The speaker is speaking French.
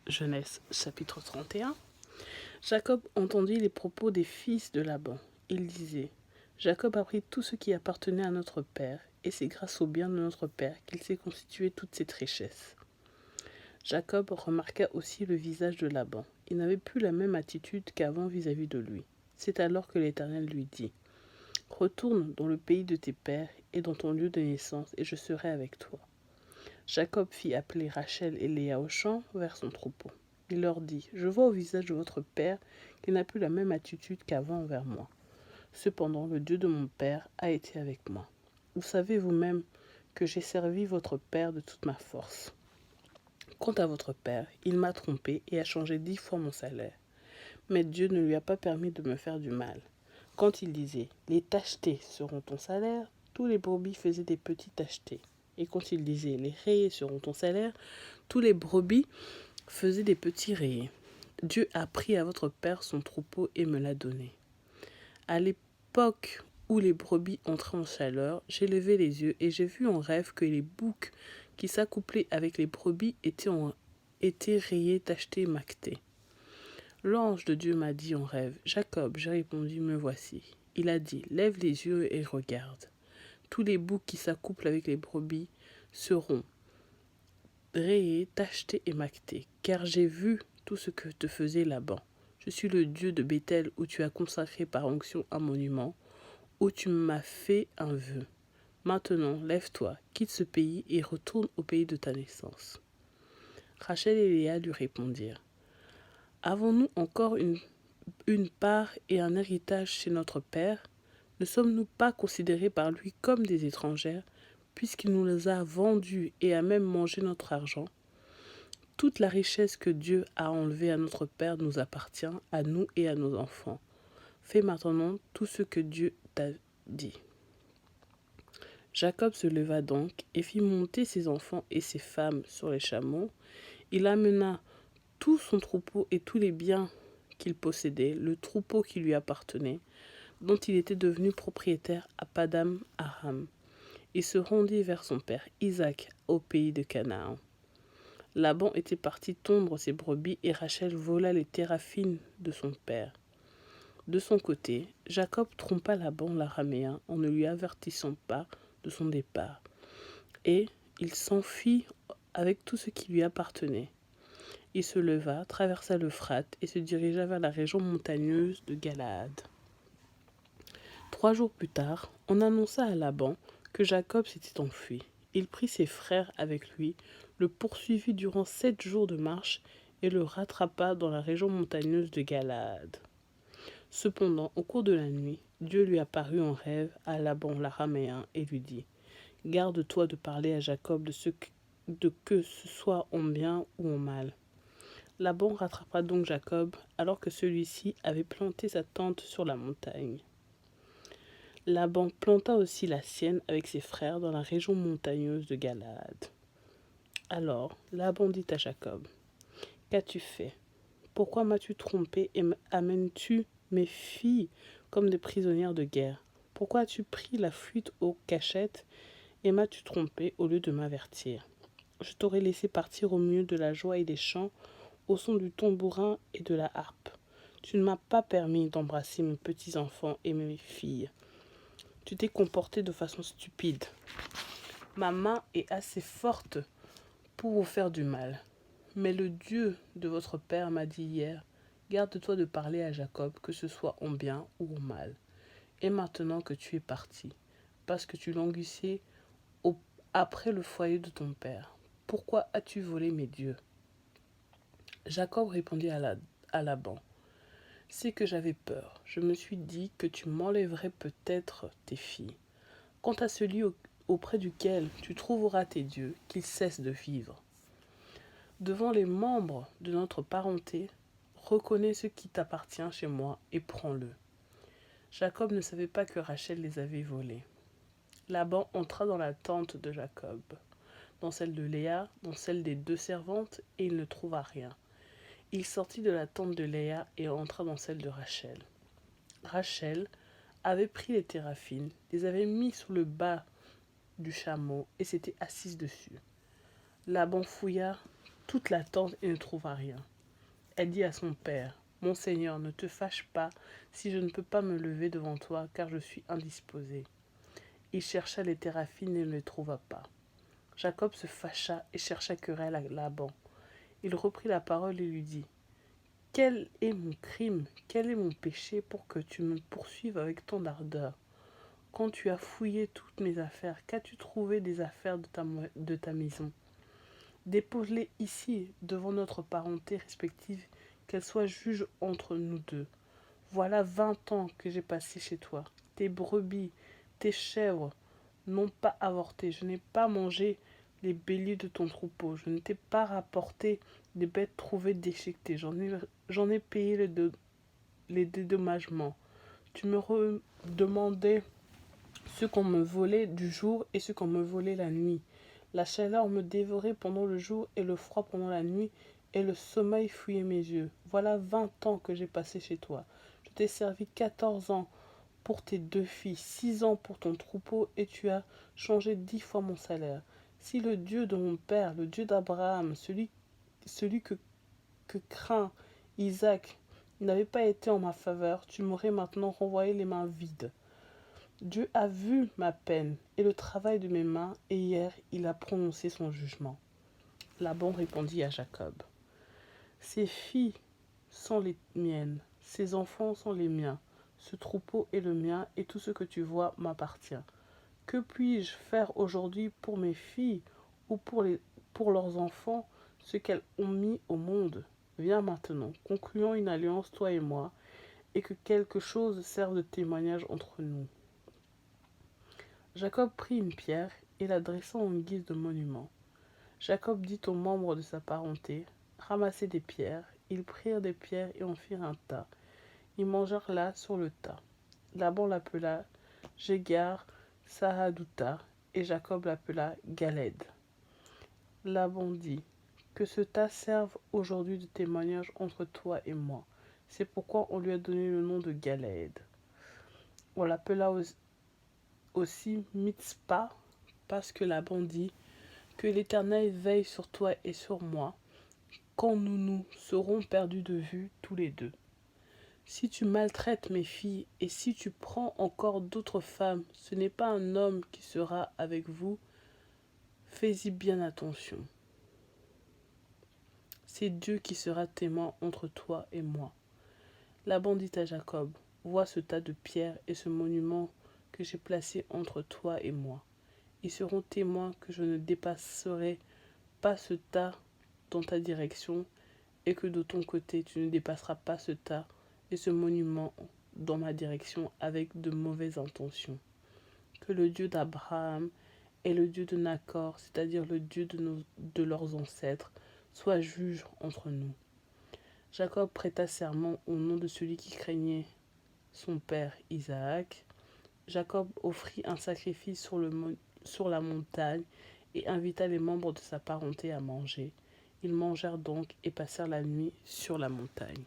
Genèse chapitre 31. Jacob entendit les propos des fils de Laban. Il disait: Jacob a pris tout ce qui appartenait à notre père, et c'est grâce au bien de notre père qu'il s'est constitué toute cette richesse. Jacob remarqua aussi le visage de Laban. Il n'avait plus la même attitude qu'avant vis-à-vis de lui. C'est alors que l'Éternel lui dit: Retourne dans le pays de tes pères et dans ton lieu de naissance, et je serai avec toi. Jacob fit appeler Rachel et Léa au champ vers son troupeau. Il leur dit: Je vois au visage de votre père qu'il n'a plus la même attitude qu'avant envers moi. Cependant, le Dieu de mon père a été avec moi. Vous savez vous-même que j'ai servi votre père de toute ma force. Quant à votre père, il m'a trompé et a changé 10 fois mon salaire. Mais Dieu ne lui a pas permis de me faire du mal. Quand il disait: Les tachetés seront ton salaire, tous les brebis faisaient des petits tachetés. Et quand il disait: Les rayés seront ton salaire, tous les brebis faisaient des petits rayés. Dieu a pris à votre père son troupeau et me l'a donné. À l'époque où les brebis entraient en chaleur, j'ai levé les yeux et j'ai vu en rêve que les boucs qui s'accouplaient avec les brebis étaient rayés, tachetés et maquetés. L'ange de Dieu m'a dit en rêve: Jacob. J'ai répondu: Me voici. Il a dit: Lève les yeux et regarde. Tous les boucs qui s'accouplent avec les brebis seront rayés, tachetés et maquetés, car j'ai vu tout ce que te faisait Laban. Je suis le Dieu de Béthel, où tu as consacré par onction un monument, où tu m'as fait un vœu. Maintenant, lève-toi, quitte ce pays et retourne au pays de ta naissance. Rachel et Léa lui répondirent: Avons-nous encore une part et un héritage chez notre père? Ne sommes-nous pas considérés par lui comme des étrangères, puisqu'il nous les a vendus et a même mangé notre argent? Toute la richesse que Dieu a enlevée à notre père nous appartient, à nous et à nos enfants. Fais maintenant tout ce que Dieu t'a dit. Jacob se leva donc et fit monter ses enfants et ses femmes sur les chameaux. Il amena tout son troupeau et tous les biens qu'il possédait, le troupeau qui lui appartenait, dont il était devenu propriétaire à Padam Aram. Il se rendit vers son père Isaac au pays de Canaan. Laban était parti tondre ses brebis et Rachel vola les téraphines de son père. De son côté, Jacob trompa Laban l'araméen en ne lui avertissant pas de son départ, et il s'enfuit avec tout ce qui lui appartenait. Il se leva, traversa l'Euphrate et se dirigea vers la région montagneuse de Galaad. 3 jours plus tard, on annonça à Laban que Jacob s'était enfui. Il prit ses frères avec lui, le poursuivit durant 7 jours de marche et le rattrapa dans la région montagneuse de Galaad. Cependant, au cours de la nuit, Dieu lui apparut en rêve à Laban l'araméen et lui dit: Garde-toi de parler à Jacob de que ce soit en bien ou en mal. Laban rattrapa donc Jacob alors que celui-ci avait planté sa tente sur la montagne. Laban planta aussi la sienne avec ses frères dans la région montagneuse de Galaad. Alors Laban dit à Jacob: Qu'as-tu fait? Pourquoi m'as-tu trompé et amènes-tu mes filles comme des prisonnières de guerre? Pourquoi as-tu pris la fuite aux cachettes et m'as-tu trompé au lieu de m'avertir? Je t'aurais laissé partir au milieu de la joie et des chants, au son du tambourin et de la harpe. Tu ne m'as pas permis d'embrasser mes petits-enfants et mes filles. Tu t'es comporté de façon stupide. Ma main est assez forte pour vous faire du mal. Mais le Dieu de votre père m'a dit hier: Garde-toi de parler à Jacob, que ce soit en bien ou en mal. Et maintenant que tu es parti, parce que tu languissais après le foyer de ton père, pourquoi as-tu volé mes dieux? Jacob répondit à Laban: C'est que j'avais peur. Je me suis dit que tu m'enlèverais peut-être tes filles. Quant à celui auprès duquel tu trouveras tes dieux, qu'il cesse de vivre. Devant les membres de notre parenté, reconnais ce qui t'appartient chez moi et prends-le. Jacob ne savait pas que Rachel les avait volés. Laban entra dans la tente de Jacob, dans celle de Léa, dans celle des 2 servantes, et il ne trouva rien. Il sortit de la tente de Léa et entra dans celle de Rachel. Rachel avait pris les téraphines, les avait mis sous le bas du chameau et s'était assise dessus. Laban fouilla toute la tente et ne trouva rien. Elle dit à son père, « Mon Seigneur, ne te fâche pas si je ne peux pas me lever devant toi, car je suis indisposé. » Il chercha les téraphines et ne les trouva pas. Jacob se fâcha et chercha querelle à Laban. Il reprit la parole et lui dit, « Quel est mon crime, quel est mon péché pour que tu me poursuives avec tant d'ardeur? Quand tu as fouillé toutes mes affaires, qu'as-tu trouvé des affaires de ta maison? Dépose-les ici, devant notre parenté respective, qu'elle soit juge entre nous deux. Voilà 20 ans que j'ai passé chez toi. Tes brebis, tes chèvres n'ont pas avorté. Je n'ai pas mangé les béliers de ton troupeau. Je ne t'ai pas rapporté des bêtes trouvées déchiquetées. J'en ai payé les dédommagements. Tu me demandais ce qu'on me volait du jour et ce qu'on me volait la nuit. La chaleur me dévorait pendant le jour et le froid pendant la nuit, et le sommeil fuyait mes yeux. Voilà 20 ans que j'ai passé chez toi. Je t'ai servi 14 ans pour tes 2 filles, 6 ans pour ton troupeau, et tu as changé 10 fois mon salaire. Si le Dieu de mon père, le Dieu d'Abraham, celui que craint Isaac, n'avait pas été en ma faveur, tu m'aurais maintenant renvoyé les mains vides. Dieu a vu ma peine et le travail de mes mains, et hier il a prononcé son jugement. Laban répondit à Jacob, « Ces filles sont les miennes, ces enfants sont les miens, ce troupeau est le mien, et tout ce que tu vois m'appartient. Que puis-je faire aujourd'hui pour mes filles ou pour leurs enfants, ce qu'elles ont mis au monde? Viens maintenant, concluons une alliance, toi et moi, et que quelque chose serve de témoignage entre nous. » Jacob prit une pierre et la dressa en guise de monument. Jacob dit aux membres de sa parenté, « Ramassez des pierres. » Ils prirent des pierres et en firent un tas. Ils mangèrent là sur le tas. Laban l'appela Jégar Sahadouta et Jacob l'appela Galed. Laban dit, « Que ce tas serve aujourd'hui de témoignage entre toi et moi. » C'est pourquoi on lui a donné le nom de Galed. On l'appela aussi Mitzpah, parce que Laban dit, « Que l'Éternel veille sur toi et sur moi, quand nous serons perdus de vue tous les deux. Si tu maltraites mes filles, et si tu prends encore d'autres femmes, ce n'est pas un homme qui sera avec vous. Fais-y bien attention. C'est Dieu qui sera témoin entre toi et moi. » Laban dit à Jacob, « Vois ce tas de pierres et ce monument que j'ai placé entre toi et moi. Ils seront témoins que je ne dépasserai pas ce tas dans ta direction, et que de ton côté tu ne dépasseras pas ce tas et ce monument dans ma direction avec de mauvaises intentions. Que le Dieu d'Abraham et le Dieu de Nacor, c'est-à-dire le Dieu de leurs ancêtres, soit juge entre nous. » Jacob prêta serment au nom de celui qui craignait son père Isaac. Jacob offrit un sacrifice sur la montagne et invita les membres de sa parenté à manger. Ils mangèrent donc et passèrent la nuit sur la montagne.